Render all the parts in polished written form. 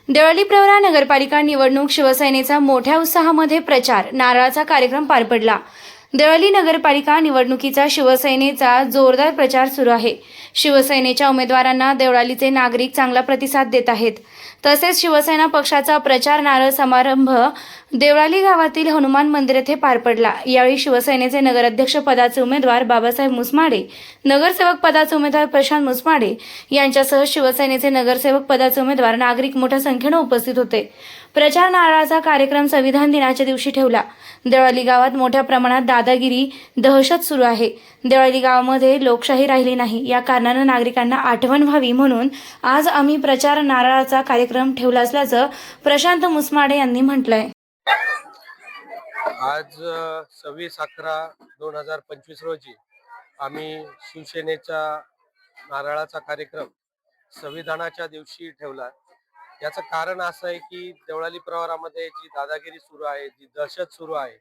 देवळी प्रवरा नगरपालिका निवडणूक शिवसेनेचा मोठ्या उत्साहामध्ये प्रचार नारळाचा कार्यक्रम पार पडला। देवळी नगरपालिका निवडणुकीचा शिवसेनेचा जोरदार प्रचार सुरू आहे। शिवसेनेच्या उमेदवारांना देवळालीचे नागरिक चांगला प्रतिसाद देत आहेत। तसेच शिवसेना पक्षाचा प्रचार नारळ समारंभ देवळाली गावातील हनुमान मंदिर येथे पार पडला। यावेळी शिवसेनेचे नगराध्यक्ष पदाचे उमेदवार बाबासाहेब मुसमाडे, नगरसेवक पदाचे उमेदवार प्रशांत मुसमाडे यांच्यासह शिवसेनेचे नगरसेवक पदाचे उमेदवार नागरिक मोठ्या संख्येने उपस्थित होते। प्रचार नारळाचा कार्यक्रम संविधान दिनाच्या दिवशी ठेवला। देवळाली गावात मोठ्या प्रमाणात दादागिरी दहशत सुरू आहे। देवळाली गावामध्ये लोकशाही राहिली नाही, या कारणाने नागरिकांना आठवण व्हावी म्हणून आज आम्ही प्रचार नारळाचा कार्यक्रम ठेवला असल्याचं प्रशांत मुसमाडे यांनी म्हटलंय। आज 26/11/2025 रोजी आम्ही शिवसेनेचा नारळाचा कार्यक्रम संविधानाच्या दिवशी ठेवला। याचं कारण असं आहे की देवळाली प्रवारामध्ये जी दादागिरी सुरू आहे, जी दहशत सुरू आहे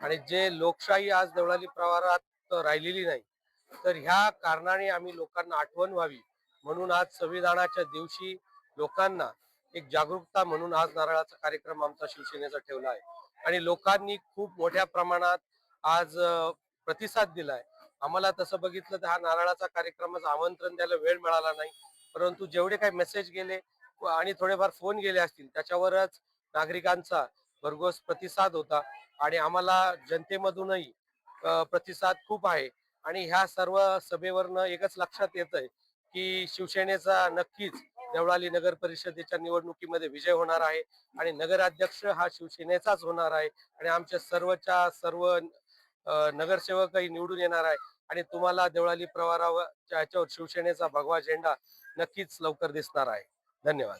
आणि जे लोकशाही आज देवळाली प्रवारात राहिलेली नाही, तर ह्या कारणाने आम्ही लोकांना आठवण व्हावी म्हणून आज संविधानाच्या दिवशी लोकांना एक जागरूकता म्हणून आज नारळाचा कार्यक्रम आमचा शिवसेनेचा ठेवला आहे आणि लोकांनी खूप मोठ्या प्रमाणात आज प्रतिसाद दिलाय। आम्हाला तसं बघितलं तर हा नारळाचा कार्यक्रमाचं आमंत्रण द्यायला वेळ मिळाला नाही, परंतु जेवढे काही मेसेज गेले आणि थोडेफार फोन गेले असतील त्याच्यावरच नागरिकांचा भरघोस प्रतिसाद होता आणि आम्हाला जनतेमधूनही प्रतिसाद खूप आहे। आणि ह्या सर्व सभेवरनं एकच लक्षात येतंय की शिवसेनेचा नक्कीच देवळाली नगर परिषदेच्या निवडणुकीमध्ये विजय होणार आहे आणि नगराध्यक्ष हा शिवसेनेचाच होणार आहे आणि आमच्या सर्वच्या सर्व नगरसेवकही निवडून येणार आहे आणि तुम्हाला देवळाली प्रवारावर याच्यावर शिवसेनेचा भगवा झेंडा नक्कीच लवकर दिसणार आहे। धन्यवाद।